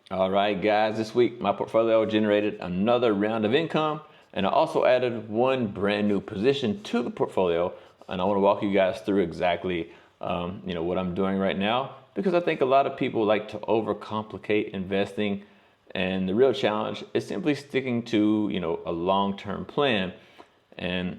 All right, guys, this week my portfolio generated another round of income, and I also added one brand new position to the portfolio. And I want to walk you guys through exactly what I'm doing right now, because I think a lot of people like to overcomplicate investing, and the real challenge is simply sticking to a long-term plan. And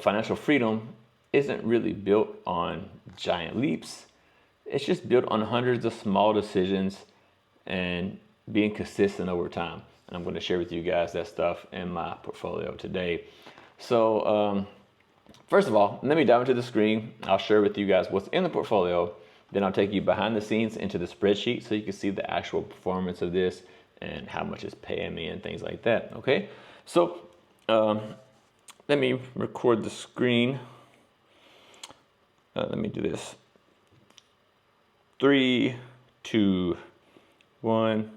financial freedom isn't really built on giant leaps. It's just built on hundreds of small decisions and being consistent over time. And I'm going to share with you guys that stuff in my portfolio today. So first of all, let me dive into the screen. I'll share with you guys what's in the portfolio. Then I'll take you behind the scenes into the spreadsheet so you can see the actual performance of this and how much it's paying me and things like that. Okay, so let me record the screen. Let me do this. 3, 2, 1,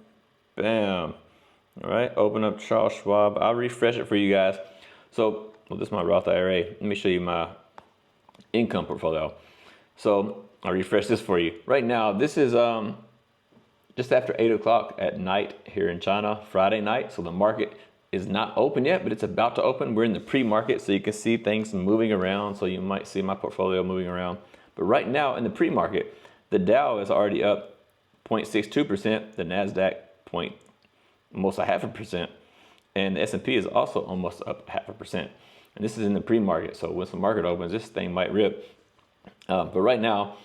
bam. All right, open up Charles Schwab. I'll refresh it for you guys. So, this is my Roth IRA. Let me show you my income portfolio. So, I'll refresh this for you. Right now, this is just after 8 o'clock at night here in China, Friday night. So the market is not open yet, but it's about to open. We're in the pre-market, so you can see things moving around. So you might see my portfolio moving around. But right now in the pre-market, the Dow is already up 0.62%, the NASDAQ almost 0.5%, and the S&P is also almost up 0.5%. And this is in the pre-market, so once the market opens, this thing might rip. But right now,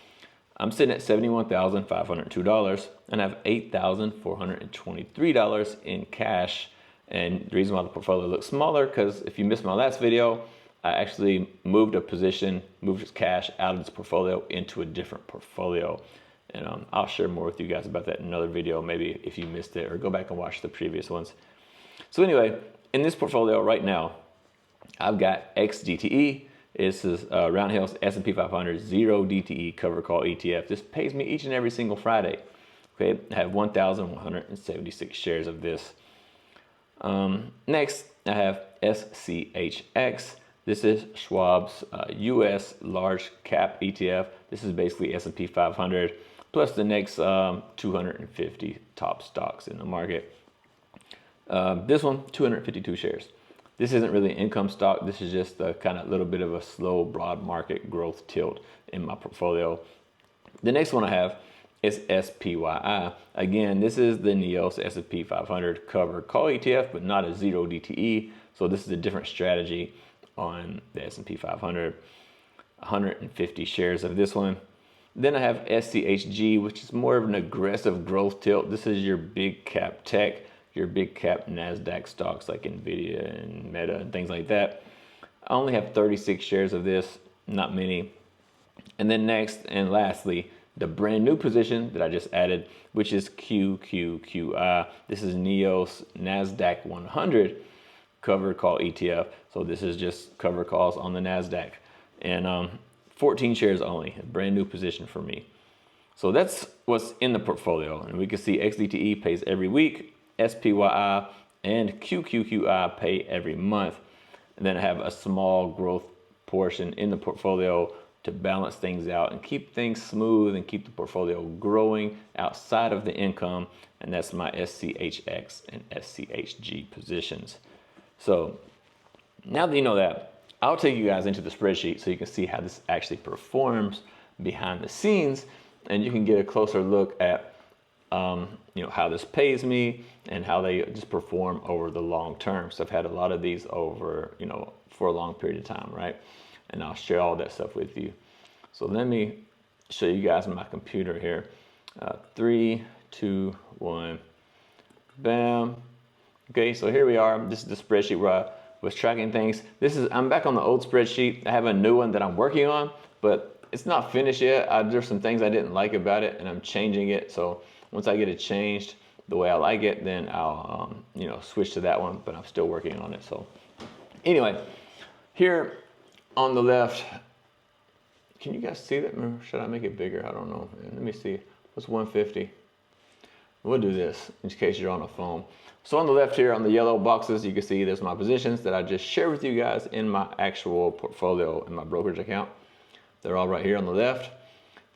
I'm sitting at $71,502 and I have $8,423 in cash. And the reason why the portfolio looks smaller, because if you missed my last video, I actually moved cash out of this portfolio into a different portfolio. And I'll share more with you guys about that in another video, maybe if you missed it, or go back and watch the previous ones. So anyway, in this portfolio right now, I've got XDTE. This is Roundhill's S&P 500 0 DTE cover call ETF. This pays me each and every single Friday. Okay, I have 1,176 shares of this. Next, I have SCHX. This is Schwab's US large cap ETF. This is basically S&P 500 plus the next 250 top stocks in the market. This one, 252 shares. This isn't really an income stock. This is just a kind of little bit of a slow, broad market growth tilt in my portfolio. The next one I have is SPYI. Again, this is the NEOS S&P 500 cover call ETF, but not a 0 DTE. So this is a different strategy on the S&P 500. 150 shares of this one. Then I have SCHG, which is more of an aggressive growth tilt. This is your big cap tech, your big cap NASDAQ stocks like Nvidia and Meta and things like that. I only have 36 shares of this, not many. And then next and lastly, the brand new position that I just added, which is QQQI. This is NEOS NASDAQ 100 cover call ETF. So this is just cover calls on the NASDAQ. And 14 shares only, a brand new position for me. So that's what's in the portfolio. And we can see XDTE pays every week, SPYI and QQQI pay every month. And then I have a small growth portion in the portfolio to balance things out and keep things smooth and keep the portfolio growing outside of the income. And that's my SCHX and SCHG positions. So now that you know that, I'll take you guys into the spreadsheet so you can see how this actually performs behind the scenes, and you can get a closer look at how this pays me and how they just perform over the long term. So I've had a lot of these over for a long period of time, right? And I'll share all that stuff with you. So let me show you guys my computer here. 3, 2, 1, bam. Okay, so here we are. This is the spreadsheet where I was tracking things. I'm back on the old spreadsheet. I have a new one that I'm working on, but it's not finished yet. There's some things I didn't like about it, and I'm changing it. So once I get it changed the way I like it, then I'll switch to that one. But I'm still working on it. So anyway, here on the left, can you guys see that? Or should I make it bigger? I don't know. Let me see. What's 150? We'll do this in case you're on a phone. So on the left here, on the yellow boxes, you can see there's my positions that I just shared with you guys in my actual portfolio in my brokerage account. They're all right here on the left.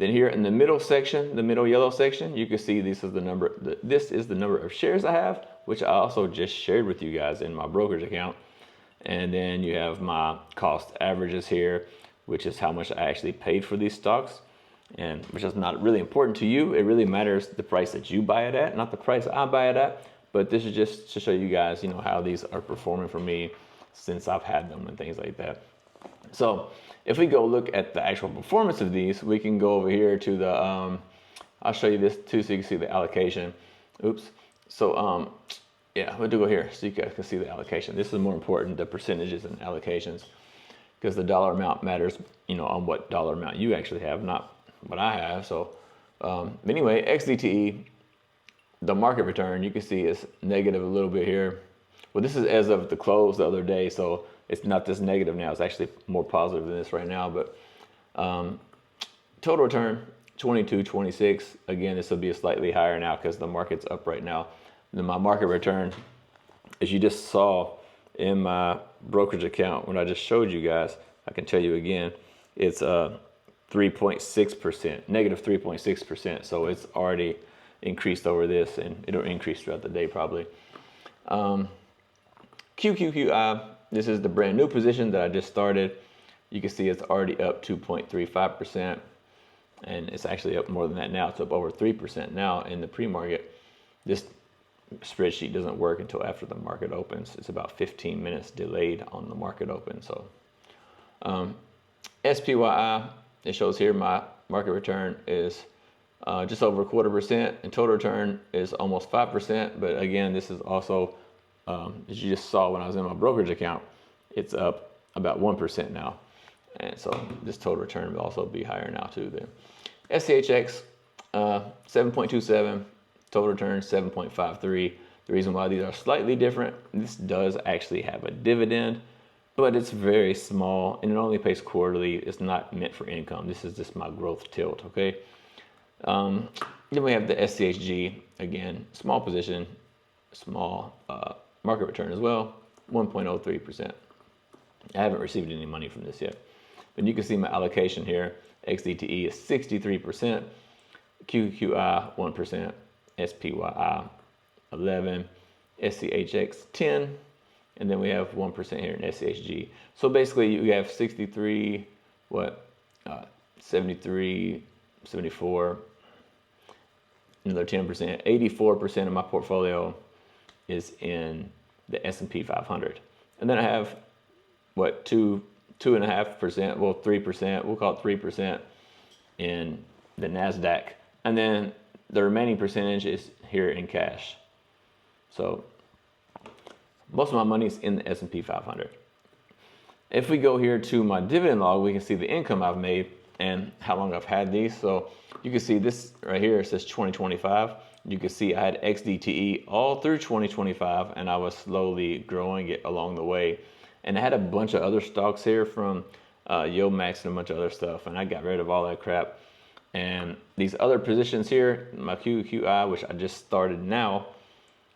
Then here in the middle section, the middle yellow section, you can see this is the number of shares I have, which I also just shared with you guys in my brokerage account. And then you have my cost averages here, which is how much I actually paid for these stocks, and which is not really important to you. It really matters the price that you buy it at, not the price I buy it at. But this is just to show you guys, how these are performing for me since I've had them and things like that. So if we go look at the actual performance of these, we can go over here to the, I'll show you this too so you can see the allocation. Oops. So yeah, we'll go here so you guys can see the allocation. This is more important, the percentages and allocations, because the dollar amount matters, on what dollar amount you actually have, not what I have. So anyway, XDTE, the market return, you can see is negative a little bit here. Well, this is as of the close the other day, so it's not this negative now. It's actually more positive than this right now. But total return, 22.26. Again, this will be slightly higher now because the market's up right now. Then my market return, as you just saw in my brokerage account when I just showed you guys, I can tell you again, it's 3.6%, negative 3.6%. So it's already increased over this, and it'll increase throughout the day probably. QQQI, this is the brand new position that I just started. You can see it's already up 2.35%, and it's actually up more than that now. It's up over 3% now in the pre-market. This spreadsheet doesn't work until after the market opens. It's about 15 minutes delayed on the market open. So SPYI, it shows here my market return is just over 0.25%, and total return is almost 5%. But again, this is also, as you just saw when I was in my brokerage account, it's up about 1% now. And so this total return will also be higher now too then. SCHX, 7.27, total return 7.53. The reason why these are slightly different, this does actually have a dividend, but it's very small and it only pays quarterly. It's not meant for income. This is just my growth tilt, okay? Then we have the SCHG, again, small position, small market return as well, 1.03%. I haven't received any money from this yet. But you can see my allocation here. XDTE is 63%, QQI 1%, SPYI 11%, SCHX 10%, and then we have 1% here in SCHG. So basically you have 63, 73, 74, another 10%, 84% of my portfolio is in the S&P 500. And then I have, 2.5%, well, 3%, we'll call it 3% in the NASDAQ. And then the remaining percentage is here in cash. So most of my money is in the S&P 500. If we go here to my dividend log, we can see the income I've made and how long I've had these. So you can see this right here, it says 2025. You can see I had XDTE all through 2025, and I was slowly growing it along the way. And I had a bunch of other stocks here from Yomax and a bunch of other stuff, and I got rid of all that crap. And these other positions here, my QQI, which I just started now,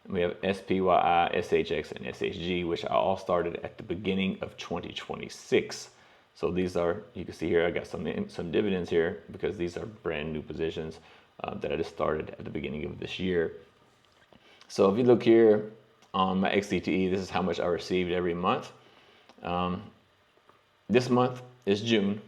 we have SPYI, SHX, and SHG, which I all started at the beginning of 2026. So these are, you can see here, I got some dividends here because these are brand new positions that I just started at the beginning of this year. So if you look here on my XDTE, this is how much I received every month. This month is June,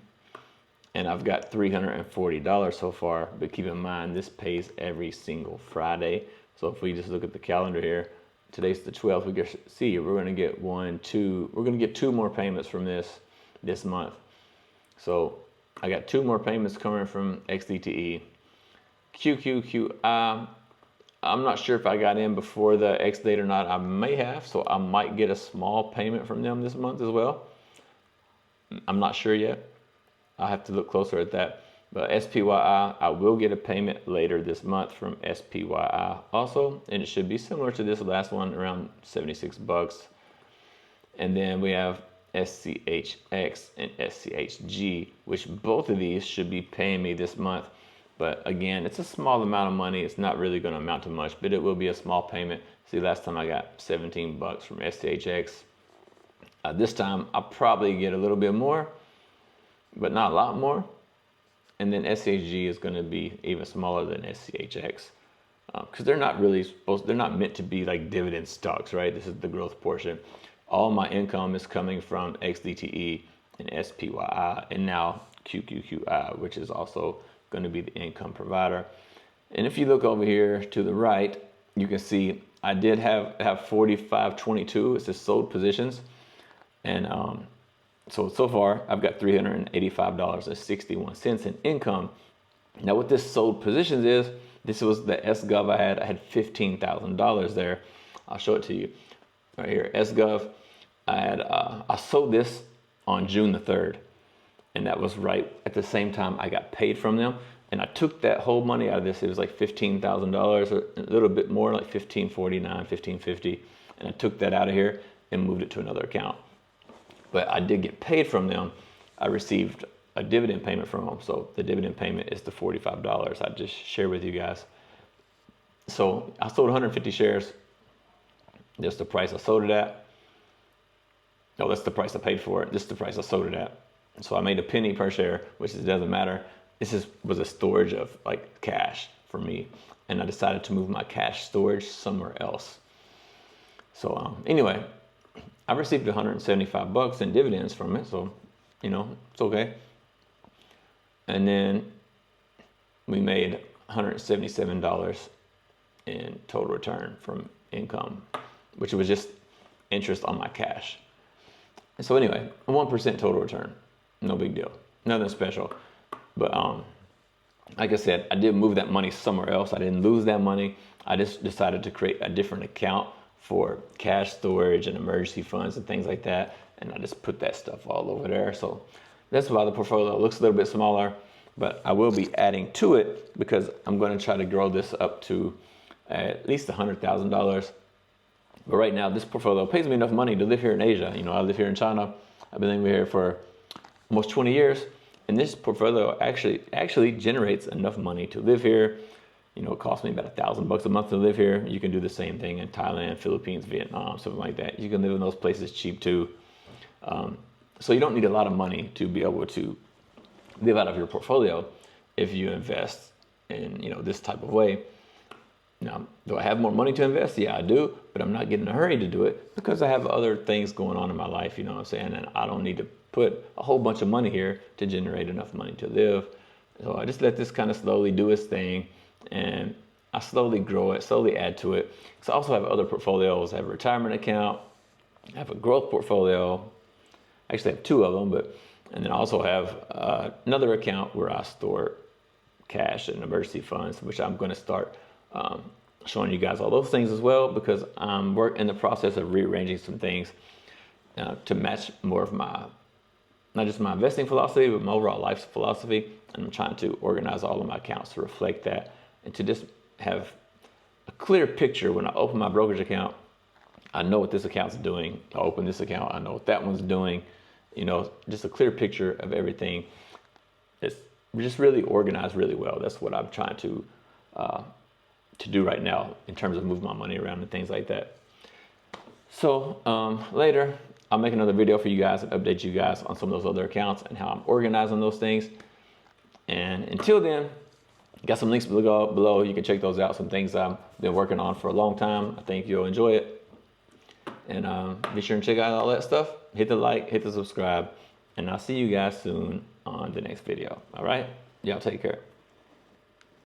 and I've got $340 so far, but keep in mind this pays every single Friday. So if we just look at the calendar here, today's the 12th, we can see we're going to get we're going to get 2 more payments from this month. So I got 2 more payments coming from XDTE. QQQI, I'm not sure if I got in before the X date or not. I may have, so I might get a small payment from them this month as well. I'm not sure yet. I'll have to look closer at that. But SPYI, I will get a payment later this month from SPYI also, and it should be similar to this last one, around $76. And then we have SCHX and SCHG, which both of these should be paying me this month. But again, it's a small amount of money. It's not really going to amount to much, but it will be a small payment. See, last time I got $17 from SCHX. This time I'll probably get a little bit more, but not a lot more. and then SCHG is going to be even smaller than SCHX, because they're not really they're not meant to be like dividend stocks, right? This is the growth portion. All my income is coming from XDTE and SPYI, and now QQQI, which is also going to be the income provider. And if you look over here to the right, you can see I did have 4522. It's just sold positions, and so far I've got $385.61 in income. Now what this sold positions is, this was the SGov I had. I had $15,000 there. I'll show it to you right here. SGov, I sold this on June the 3rd, and that was right at the same time I got paid from them. And I took that whole money out of this. It was like $15,000, or a little bit more, like $1549, $1550, and I took that out of here and moved it to another account. But I did get paid from them. I received a dividend payment from them. So the dividend payment is the $45 I just shared with you guys. So I sold 150 shares. That's the price I sold it at. No, that's the price I paid for it. This is the price I sold it at. So I made a penny per share, which doesn't matter. This was a storage of like cash for me. And I decided to move my cash storage somewhere else. So anyway, I received $175 in dividends from it. So, it's okay. And then we made $177 in total return from income, which was just interest on my cash. And so anyway, 1% total return, no big deal, nothing special. But like I said, I did move that money somewhere else. I didn't lose that money. I just decided to create a different account for cash storage and emergency funds and things like that. And I just put that stuff all over there. So that's why the portfolio looks a little bit smaller, but I will be adding to it because I'm going to try to grow this up to at least $100,000. But right now, this portfolio pays me enough money to live here in Asia. I live here in China. I've been living here for almost 20 years. And this portfolio actually generates enough money to live here. It costs me about $1,000 a month to live here. You can do the same thing in Thailand, Philippines, Vietnam, something like that. You can live in those places cheap too. So you don't need a lot of money to be able to live out of your portfolio if you invest in this type of way. Now, do I have more money to invest? Yeah, I do, but I'm not getting in a hurry to do it because I have other things going on in my life, what I'm saying? And I don't need to put a whole bunch of money here to generate enough money to live. So I just let this kind of slowly do its thing, and I slowly grow it, slowly add to it. So I also have other portfolios. I have a retirement account, I have a growth portfolio. I actually have two of them, and then I also have another account where I store cash and emergency funds, which I'm going to start showing you guys all those things as well, because I'm in the process of rearranging some things to match more of not just my investing philosophy, but my overall life philosophy. And I'm trying to organize all of my accounts to reflect that and to just have a clear picture. When I open my brokerage account, I know what this account's doing. I open this account, I know what that one's doing. Just a clear picture of everything. It's just really organized really well. That's what I'm trying to do right now in terms of moving my money around and things like that. So later, I'll make another video for you guys and update you guys on some of those other accounts and how I'm organizing those things. And until then, got some links below. You can check those out. Some things I've been working on for a long time. I think you'll enjoy it. And be sure and check out all that stuff. Hit the like, hit the subscribe, and I'll see you guys soon on the next video. All right? Y'all take care.